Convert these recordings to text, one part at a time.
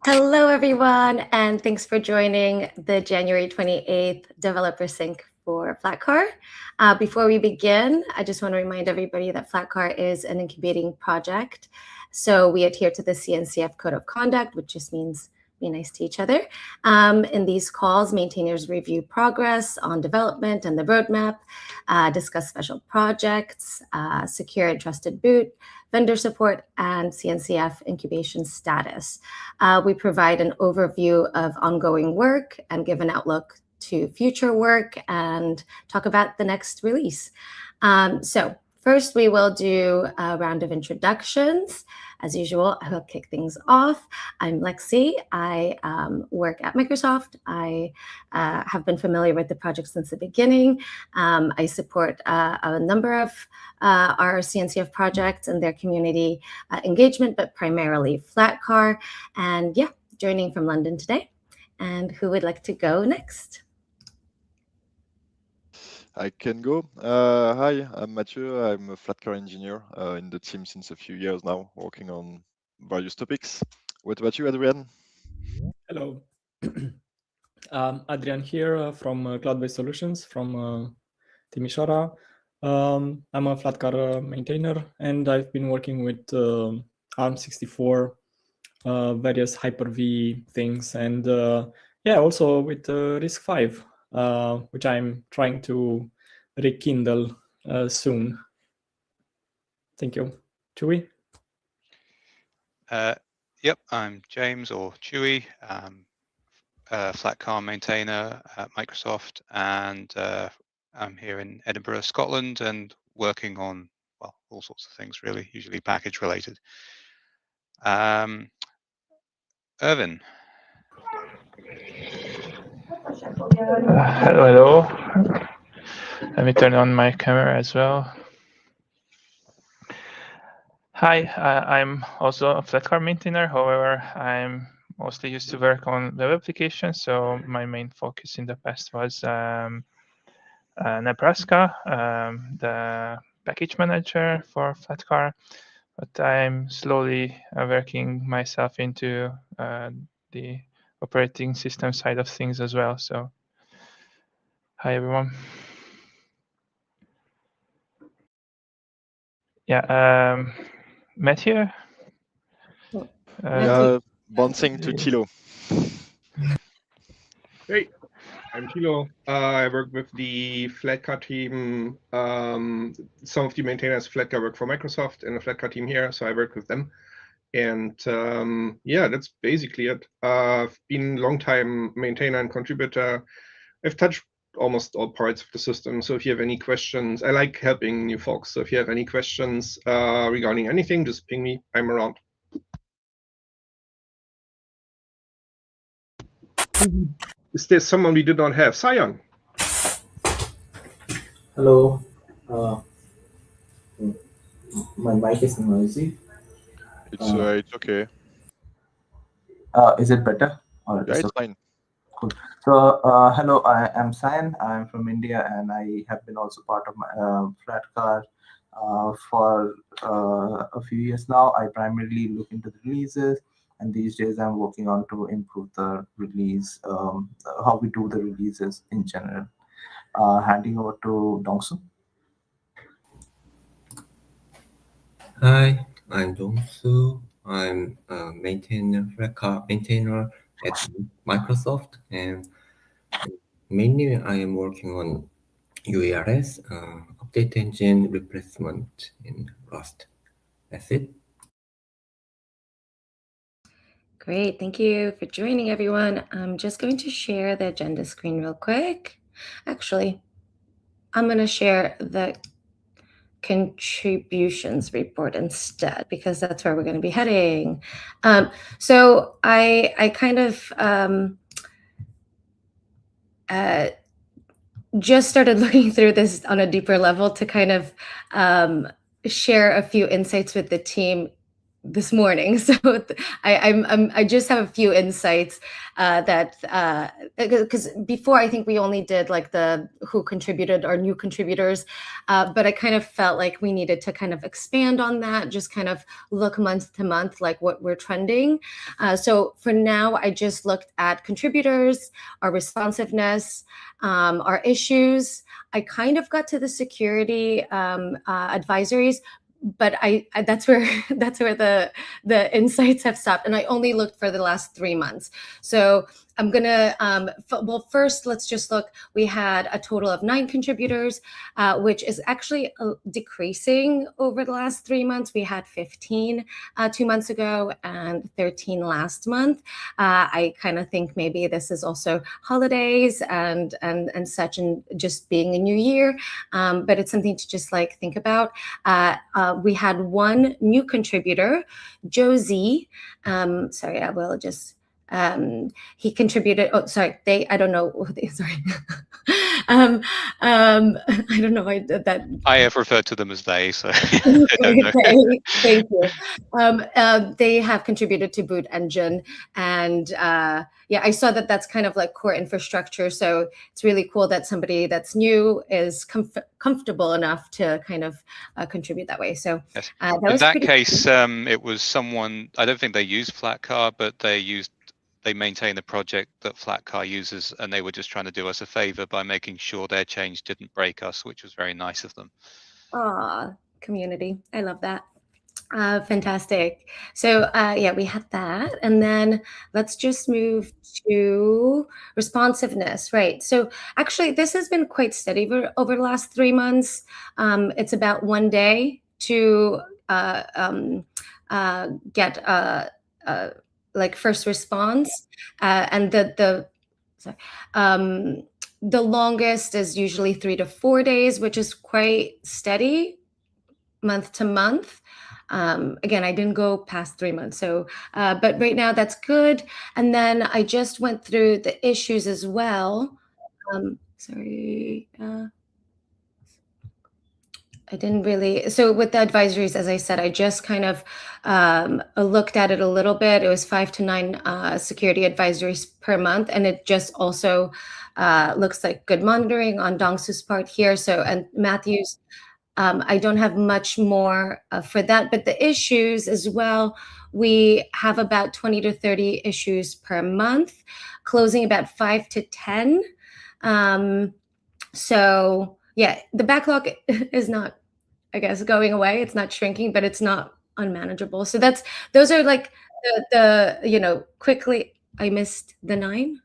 Hello, everyone, and thanks for joining the January 28th Developer Sync for Flatcar. Before we begin, I just want to remind everybody that Flatcar is an incubating project. So we adhere to the CNCF Code of Conduct, which just means be nice to each other. In these calls, maintainers review progress on development and the roadmap, discuss special projects, secure and trusted boot, vendor support, and CNCF incubation status. We provide an overview of ongoing work and give an outlook to future work and talk about the next release. So first, we will do a round of introductions. As usual, I will kick things off. I'm Lexi. I work at Microsoft. I have been familiar with the project since the beginning. I support a number of our CNCF projects and their community engagement, but primarily Flatcar. And yeah, joining from London today. And who would like to go next? I can go. Hi, I'm Mathieu. I'm a Flatcar engineer in the team since a few years now, working on various topics. What about you, Adrian? Hello. Adrian here from Cloud-Based Solutions from Timișoara. I'm a Flatcar maintainer, and I've been working with ARM64, various Hyper-V things, and also with RISC-V, which I'm trying to rekindle soon. Thank you. Chewy? Yep, I'm James, or Chewy, Flatcar maintainer at Microsoft, and I'm here in Edinburgh, Scotland, and working on, well, all sorts of things really, usually package related. Irvin. Hello. Let me turn on my camera as well. Hi, I'm also a Flatcar maintainer. However, I'm mostly used to work on web applications. So my main focus in the past was Nebraska, the package manager for Flatcar. But I'm slowly working myself into the operating system side of things as well. So hi, everyone. Yeah, Matthew? Bouncing to Thilo. Hey, I'm Thilo. I work with the Flatcar team. Some of the maintainers Flatcar work for Microsoft and the Flatcar team here, so I work with them. And yeah, that's basically it. I've been a long time maintainer and contributor. I've touched almost all parts of the system. So if you have any questions, I like helping new folks. So if you have any questions regarding anything, just ping me. I'm around. Is there someone we did not have? Sion. Hello. My mic is noisy. It's okay. Is it better? Or yeah, it's fine. Cool. So hello, I am Sayan. I'm from India, and I have been also part of my Flatcar for a few years now. I primarily look into the releases, and these days I'm working on to improve the release, how we do the releases in general. Handing over to Dongsu. Hi, I'm Dongsu. I'm a Flatcar maintainer at Microsoft, and mainly I am working on UARS, update engine replacement in Rust. That's it. Great, thank you for joining, everyone. I'm just going to share the agenda screen real quick. Actually, I'm going to share the contributions report instead, because that's where we're going to be heading. So I kind of just started looking through this on a deeper level to kind of share a few insights with the team this morning. So I just have a few insights because before I think we only did like the who contributed or new contributors, but I kind of felt like we needed to kind of expand on that, just kind of look month to month like what we're trending. So for now, I just looked at contributors, our responsiveness, our issues. I kind of got to the security advisories, but I that's where the insights have stopped, and I only looked for the last 3 months. So I'm gonna well, first let's just look. We had a total of 9 contributors, which is actually decreasing over the last 3 months. We had 15 2 months ago and 13 last month. I kind of think maybe this is also holidays and such, and just being a new year, but it's something to just like think about. We had 1 new contributor, Josie. Sorry, I will just. He contributed. Oh, sorry. I don't know. Sorry. I don't know why that. I have referred to them as they, so I don't know. Okay, thank you. They have contributed to Boot Engine, and yeah, I saw that that's kind of like core infrastructure. So it's really cool that somebody that's new is comfortable enough to kind of contribute that way. So yes. that in was that case, cool. it was someone. I don't think they used Flatcar, but they maintain the project that Flatcar uses, and they were just trying to do us a favor by making sure their change didn't break us, which was very nice of them. Community. I love that. Fantastic. So yeah, we had that. And then let's just move to responsiveness, right? So actually, this has been quite steady over the last 3 months. It's about 1 day to get like first response, and the longest is usually 3 to 4 days, which is quite steady month to month. Again, I didn't go past 3 months, so but right now that's good. And then I just went through the issues as well. Sorry. I didn't really. So with the advisories, as I said, I just kind of looked at it a little bit. It was 5 to 9 security advisories per month, and it just also looks like good monitoring on Dongsu's part here. So, and Matthew's, I don't have much more for that, but the issues as well, we have about 20 to 30 issues per month, closing about 5 to 10. So yeah, the backlog is not, I guess, going away. It's not shrinking, but it's not unmanageable. So those are like the quickly. I missed the 9.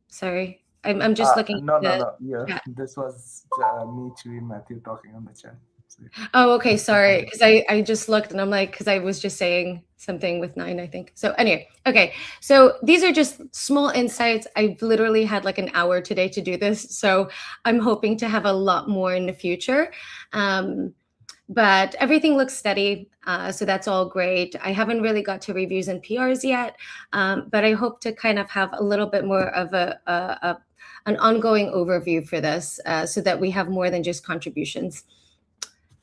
Sorry, I'm just looking. No. Yeah, yeah. This was me, Chewy, and Matthew talking on the chat. So, Oh, okay. Sorry, because I just looked and I'm like, because I was just saying something with 9, I think. So anyway, okay. So these are just small insights. I've literally had like an hour today to do this, so I'm hoping to have a lot more in the future. But everything looks steady, so that's all great. I haven't really got to reviews and PRs yet, but I hope to kind of have a little bit more of an ongoing overview for this, so that we have more than just contributions.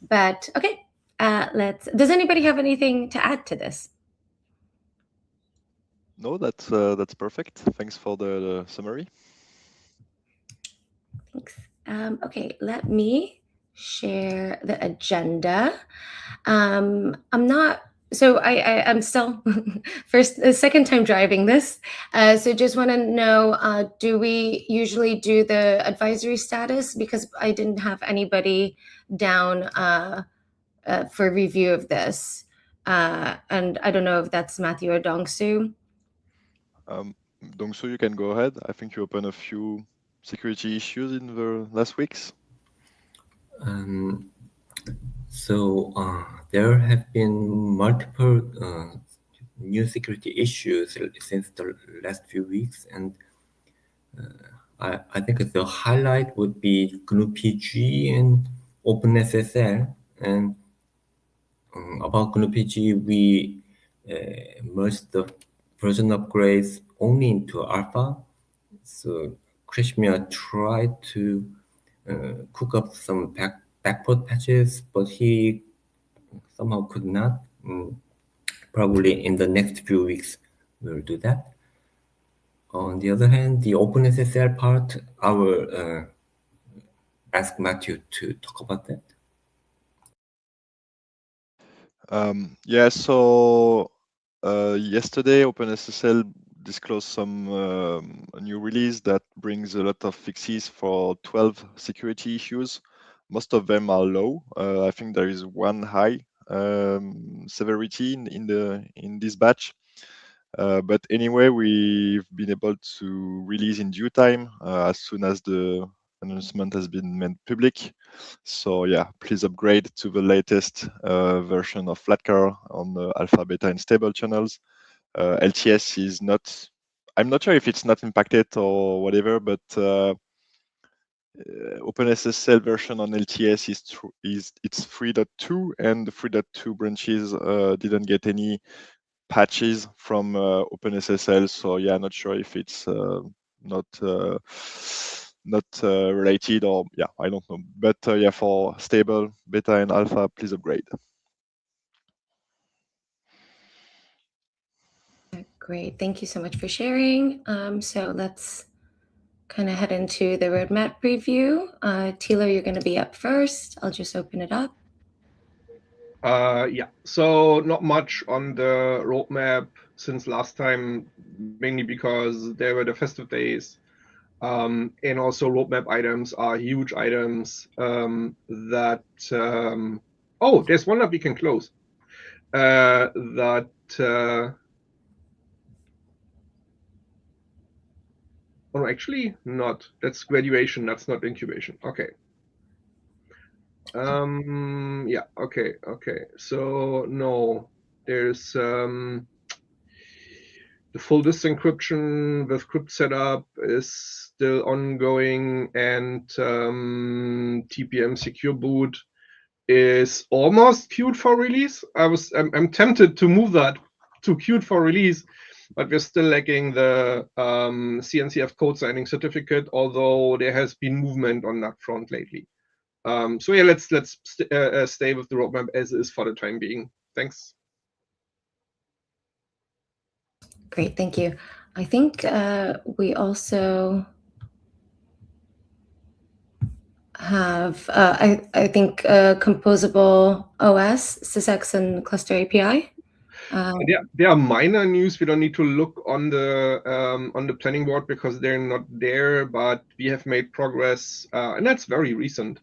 But okay, does anybody have anything to add to this? No, that's perfect. Thanks for the summary. Thanks. Okay, let me share the agenda. I'm not. So I'm still second time driving this. So just want to know, do we usually do the advisory status? Because I didn't have anybody down for review of this. And I don't know if that's Matthew or Dongsu. Dongsu, you can go ahead. I think you opened a few security issues in the last weeks. So there have been multiple new security issues since the last few weeks, and I think the highlight would be GNU-PG and OpenSSL. And about GNU-PG, we merged the version upgrades only into alpha. So Krishmia tried to cook up some backport patches, but he somehow could not. Probably in the next few weeks, we'll do that. On the other hand, the OpenSSL part, I will ask Matthew to talk about that. Yeah, so yesterday OpenSSL disclosed some a new release that brings a lot of fixes for 12 security issues. Most of them are low. I think there is one high severity in this batch. But anyway, we've been able to release in due time as soon as the announcement has been made public. So yeah, please upgrade to the latest version of Flatcar on the alpha, beta, and stable channels. LTS is not. I'm not sure if it's not impacted or whatever, but OpenSSL version on LTS it's 3.2, and the 3.2 branches didn't get any patches from OpenSSL. So yeah, not sure if it's not related, or yeah, I don't know. But yeah, for stable, beta, and alpha, please upgrade. Great. Thank you so much for sharing. So let's kind of head into the roadmap preview. Tilo, you're going to be up first. I'll just open it up. Yeah, so not much on the roadmap since last time, mainly because there were the festive days. And also roadmap items are huge items that, oh, there's one that we can close. Oh, actually not. That's graduation, that's not incubation. Okay. Yeah, okay. So no, there's the full disk encryption with crypt setup is still ongoing, and TPM secure boot is almost queued for release. I'm tempted to move that to queued for release, but we're still lacking the CNCF code signing certificate, although there has been movement on that front lately. So yeah, let's stay with the roadmap as is for the time being. Thanks. Great, thank you. I think we also have, I think, composable OS, SysX, and cluster API. There are minor news. We don't need to look on the planning board because they're not there, but we have made progress, and that's very recent,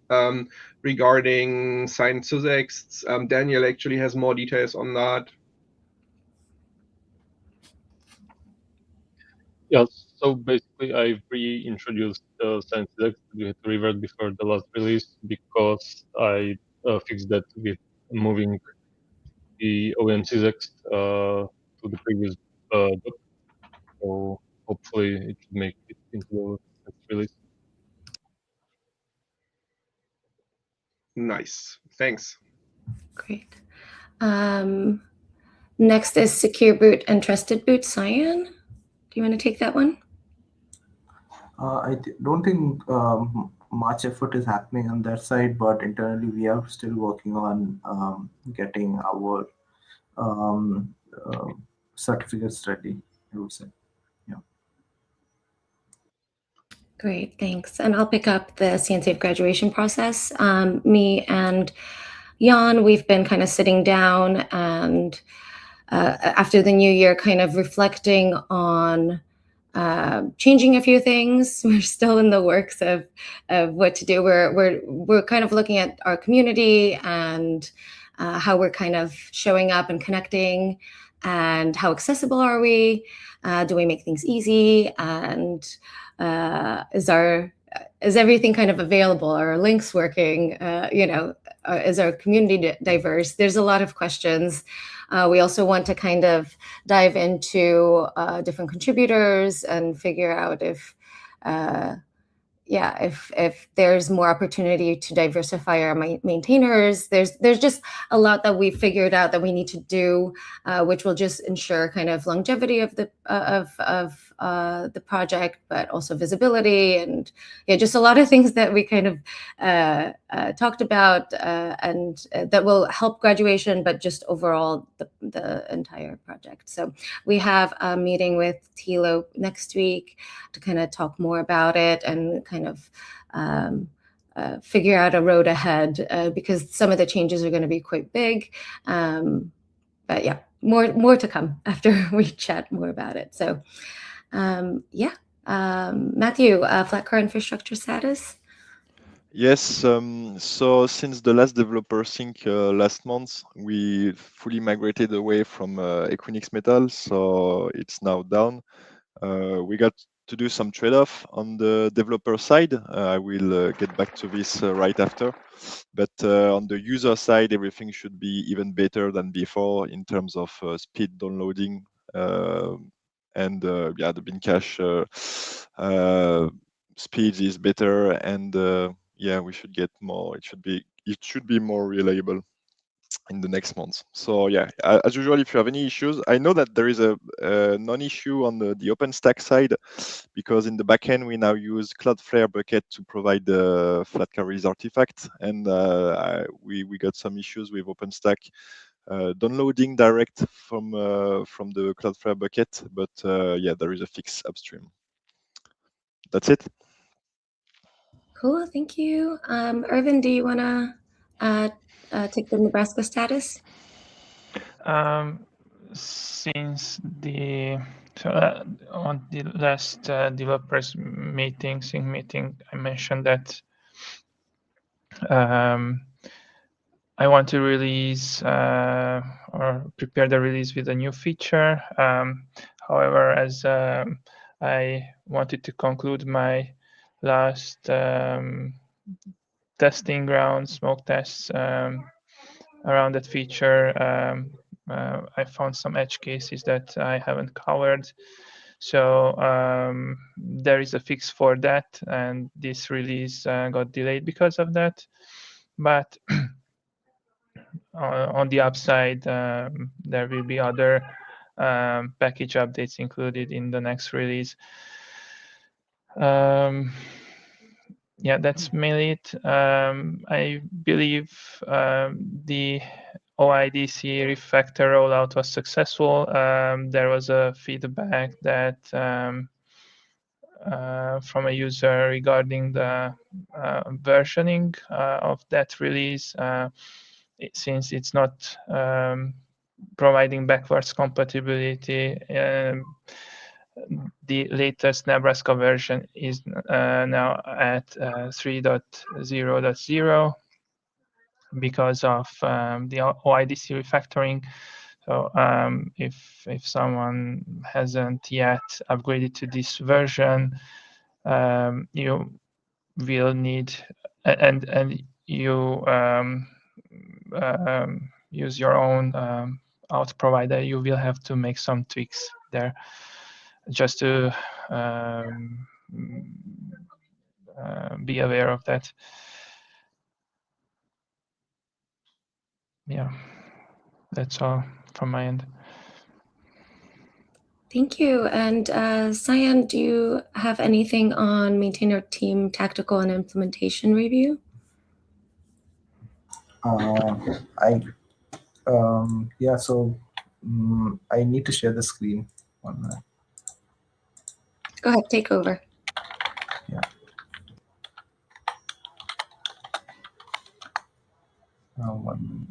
regarding signed SysX. Daniel actually has more details on that. Yeah, so basically I've reintroduced signed SysX to revert before the last release because I fixed that with moving the OEM SysX to the previous doc. So hopefully it should make it into the next release. Nice, thanks. Great. Next is secure boot and trusted boot. Cyan, do you want to take that one? I don't think much effort is happening on that side, but internally we are still working on getting our certificates ready, I would say. Yeah. Great, thanks. And I'll pick up the CNCF graduation process. Me and Jan, we've been kind of sitting down and after the new year, kind of reflecting on changing a few things. We're still in the works of what to do. We're kind of looking at our community and how we're kind of showing up and connecting, and how accessible are we? Do we make things easy? And is everything kind of available? Are links working? Is our community diverse? There's a lot of questions. We also want to kind of dive into different contributors and figure out if there's more opportunity to diversify our maintainers. There's just a lot that we figured out that we need to do, which will just ensure kind of longevity of the of the project, but also visibility and just a lot of things that we kind of talked about and that will help graduation, but just overall the entire project. So we have a meeting with Thilo next week to kind of talk more about it and kind of figure out a road ahead because some of the changes are going to be quite big. But yeah, more to come after we chat more about it. So Matthew, Flatcar infrastructure status? Yes, so since the last developer sync last month, we fully migrated away from Equinix Metal, so it's now down. We got to do some trade-off on the developer side. I will get back to this right after. But on the user side, everything should be even better than before in terms of speed downloading and the bin cache speed is better, and we should get more. It should be more reliable in the next months. So yeah, as usual, if you have any issues, I know that there is a non-issue on the OpenStack side, because in the backend we now use Cloudflare bucket to provide the Flatcar release artifact, and we got some issues with OpenStack downloading direct from the Cloudflare bucket, but there is a fix upstream. That's it. Cool, thank you. Irvin, do you want to take the Nebraska status? Since on the last developers meeting, I mentioned that I want to release or prepare the release with a new feature. However, as I wanted to conclude my last testing round, smoke tests around that feature, I found some edge cases that I haven't covered. So there is a fix for that, and this release got delayed because of that. But on the upside, there will be other package updates included in the next release. That's mainly it. I believe the OIDC refactor rollout was successful. There was a feedback that from a user regarding the versioning of that release, since it's not providing backwards compatibility. The latest Nebraska version is now at 3.0.0 because of the OIDC refactoring. So if someone hasn't yet upgraded to this version, you will need, and you use your own out provider, you will have to make some tweaks there just to be aware of that. Yeah, that's all from my end. Thank you. And Cyan, do you have anything on maintainer team tactical and implementation review? I need to share the screen. 1 minute. Go ahead, take over. Yeah. 1 minute.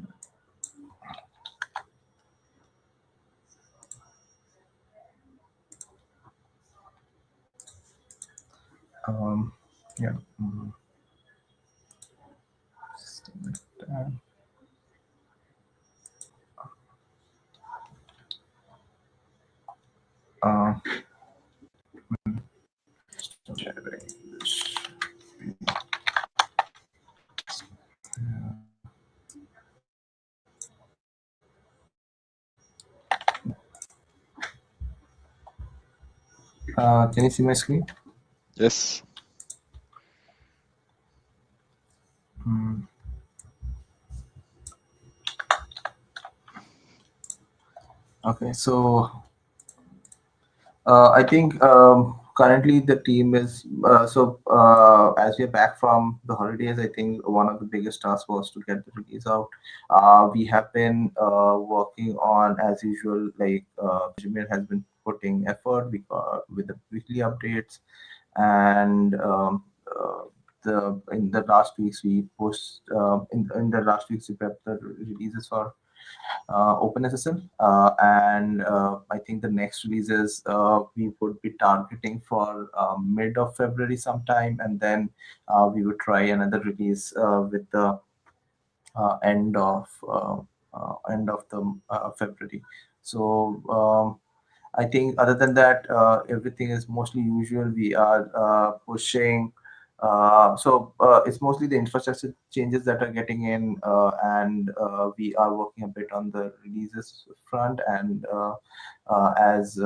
Can you see my screen? Yes. Okay, so I think currently the team is as we're back from the holidays, I think one of the biggest tasks was to get the release out. We have been working on, as usual, like Jimir has been putting effort with the weekly updates, and the in the last weeks we post in the last weeks we prepped the releases for OpenSSL. And I think the next releases we would be targeting for mid of February sometime, and then we would try another release with the end of the February. So I think other than that, everything is mostly usual. We are pushing. It's mostly the infrastructure changes that are getting in, and we are working a bit on the releases front. And as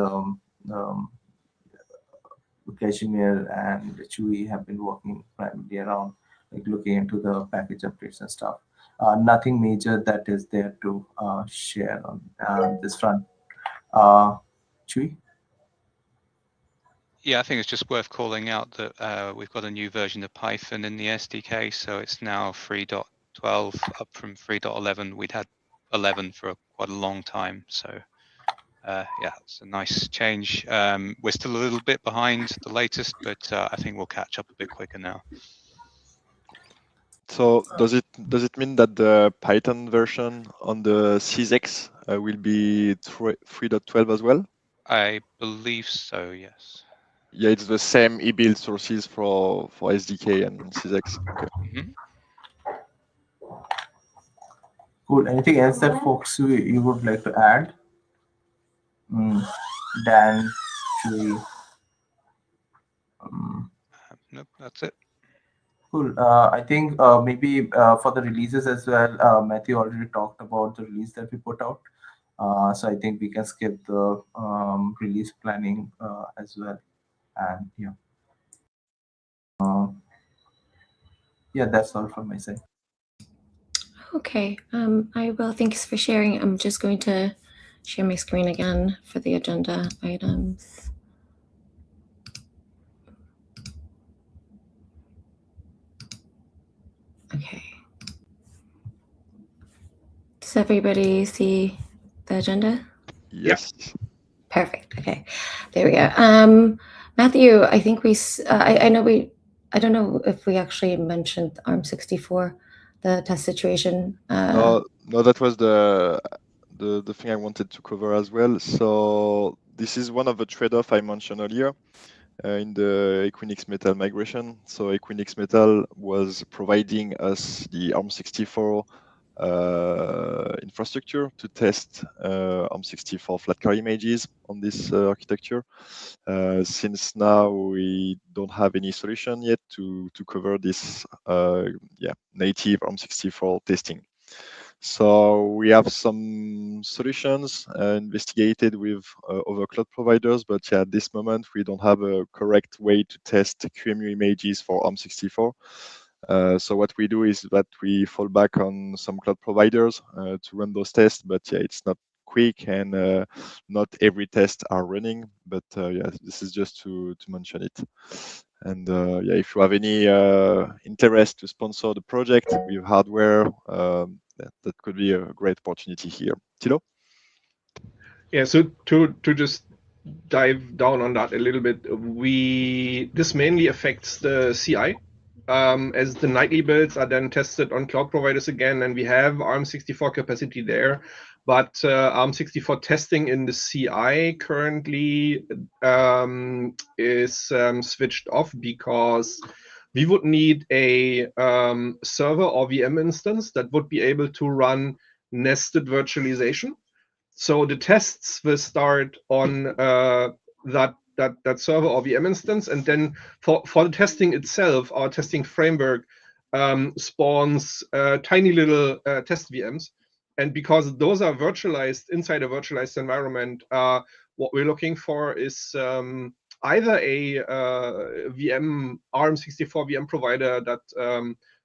Kashmir and Chewy have been working primarily around like looking into the package updates and stuff. Nothing major that is there to share on this front. Chewy? Yeah, I think it's just worth calling out that we've got a new version of Python in the SDK, so it's now 3.12 up from 3.11. We'd had 11 for quite a long time, so yeah, it's a nice change. We're still a little bit behind the latest, but I think we'll catch up a bit quicker now. So does it mean that the Python version on the CSX will be 3.12 as well? I believe so, yes. Yeah, it's the same e-build sources for SDK and CSX. Okay. Mm-hmm. Cool. Anything else that folks you would like to add? Dan, Chewy. Nope, that's it. Cool. I think maybe for the releases as well, Matthew already talked about the release that we put out. So I think we can skip the release planning as well. And yeah. Yeah, that's all from my side. Okay, I will. Thanks for sharing. I'm just going to share my screen again for the agenda items. Okay. Does everybody see the agenda? Yes. Perfect. Okay, there we go. Matthew, I think I know I don't know if we actually mentioned ARM64, the test situation. No, that was the thing I wanted to cover as well. So this is one of the trade-off I mentioned earlier in the Equinix Metal migration. So Equinix Metal was providing us the ARM64 infrastructure to test ARM64 Flatcar images on this architecture. Since now we don't have any solution yet to cover this native ARM64 testing. So we have some solutions investigated with other cloud providers, but yeah, at this moment we don't have a correct way to test QEMU images for ARM64. So what we do is that we fall back on some cloud providers to run those tests, but yeah, it's not quick and not every test are running. But yeah, this is just to mention it. And yeah, if you have any interest to sponsor the project with hardware, that could be a great opportunity here. Tilo? Yeah, so to just dive down on that a little bit, this mainly affects the CI, as the nightly builds are then tested on cloud providers again, and we have ARM64 capacity there, but ARM64 testing in the CI currently is switched off because we would need a server or VM instance that would be able to run nested virtualization. So the tests will start on that server or VM instance, and then for the testing itself, our testing framework spawns tiny little test VMs, and because those are virtualized inside a virtualized environment, what we're looking for is either a ARM64 VM provider that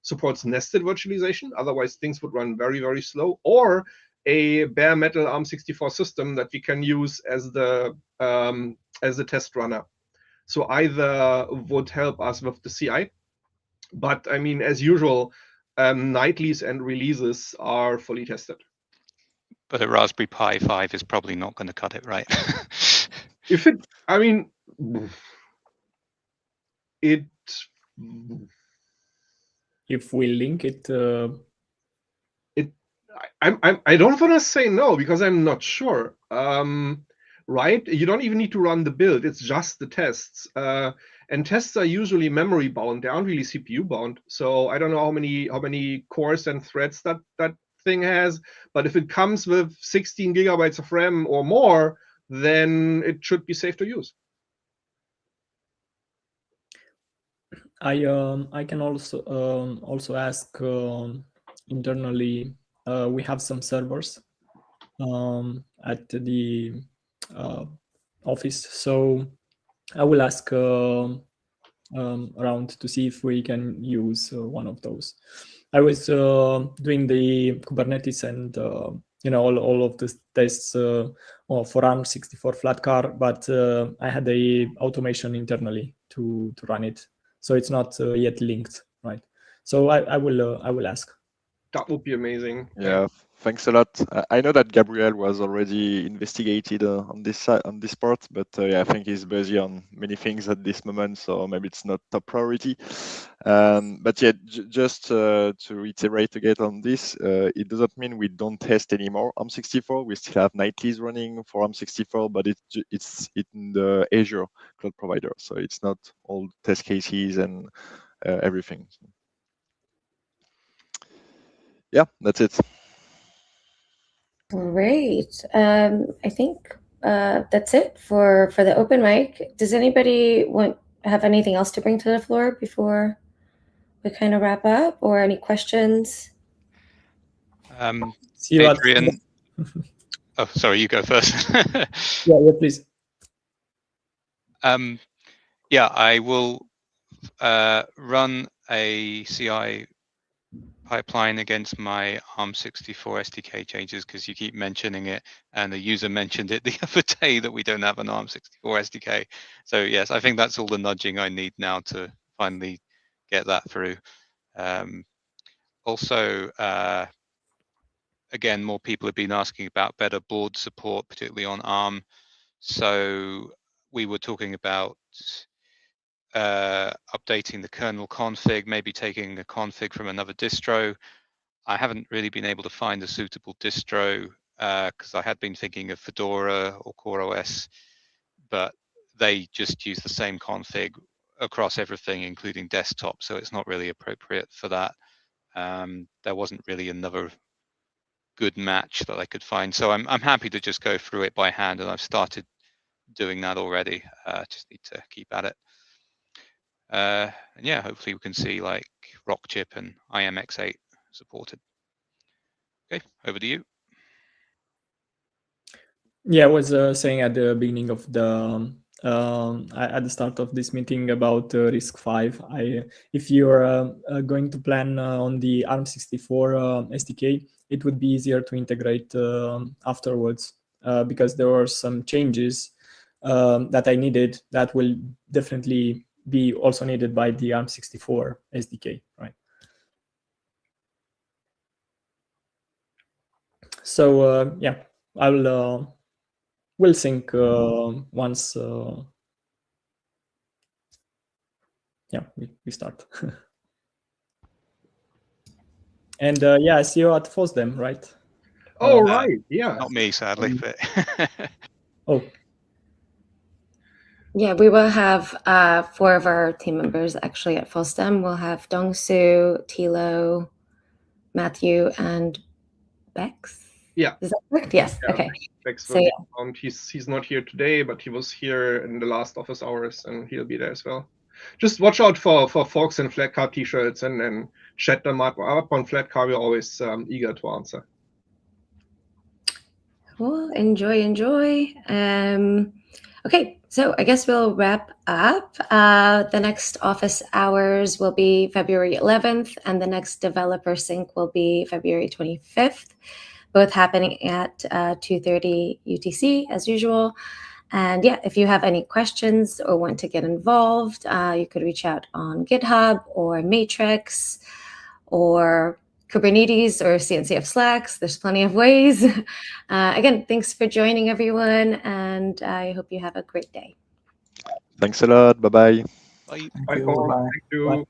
supports nested virtualization, otherwise things would run very, very slow, or a bare metal ARM64 system that we can use as the test runner. So either would help us with the CI, but I mean, as usual, nightlies and releases are fully tested. But a Raspberry Pi 5 is probably not going to cut it, right? If it, I mean, it. If we link it, I don't want to say no because I'm not sure. Right? You don't even need to run the build. It's just the tests. And tests are usually memory bound. They aren't really CPU bound. So I don't know how many cores and threads that thing has. But if it comes with 16 gigabytes of RAM or more, then it should be safe to use. I can also ask internally. We have some servers at the office, so I will ask around to see if we can use one of those. I was doing the Kubernetes and all of the tests for ARM64 Flatcar, but I had a automation internally to run it, so it's not yet linked, right? So I will ask. That would be amazing. Yeah, thanks a lot. I know that Gabriel was already investigated on this part, but yeah, I think he's busy on many things at this moment, so maybe it's not top priority. But yeah, just to reiterate again on this, it doesn't mean we don't test anymore ARM64. We still have nightlies running for ARM64, but it's in the Azure cloud provider, so it's not all test cases and everything. So, yeah, that's it. Great. I think that's it for the open mic. Does anybody have anything else to bring to the floor before we kind of wrap up, or any questions? See you Adrian. Oh, sorry, you go first. yeah, please. Yeah, I will run a CI pipeline against my ARM64 SDK changes because you keep mentioning it, and the user mentioned it the other day that we don't have an ARM64 SDK. So yes, I think that's all the nudging I need now to finally get that through. Also, again, more people have been asking about better board support, particularly on ARM. So we were talking about updating the kernel config, maybe taking a config from another distro. I haven't really been able to find a suitable distro because I had been thinking of Fedora or CoreOS, but they just use the same config across everything, including desktop, so it's not really appropriate for that. There wasn't really another good match that I could find, so I'm happy to just go through it by hand, and I've started doing that already. Just need to keep at it. And yeah, hopefully we can see like Rockchip and IMX8 supported. Okay, over to you. Yeah, I was saying at the beginning of the at the start of this meeting about RISC-V. If you're going to plan on the ARM64 SDK, it would be easier to integrate afterwards because there were some changes that I needed that will definitely be also needed by the ARM64 SDK, right? So yeah, we'll sync once yeah, we start. And yeah, I see you at FOSDEM, right? Oh, right, yeah. Not me, sadly. But oh. Yeah, we will have 4 of our team members actually at FOSDEM. We'll have Dongsu, Tilo, Matthew, and Bex. Yeah. Is that correct? Yes. Yeah, okay. Bex So yeah. He's not here today, but he was here in the last office hours, and he'll be there as well. Just watch out for folks in Flatcar t-shirts and chat them up on Flatcar. We're always eager to answer. Cool. Enjoy. Okay, so I guess we'll wrap up. The next office hours will be February 11th, and the next developer sync will be February 25th. both happening at 2:30 UTC as usual. And yeah, if you have any questions or want to get involved, you could reach out on GitHub or Matrix or Kubernetes or CNCF Slacks. There's plenty of ways. Again, thanks for joining, everyone, and I hope you have a great day. Thanks a lot. Bye-bye. Bye. Thank you. Bye. Thank you.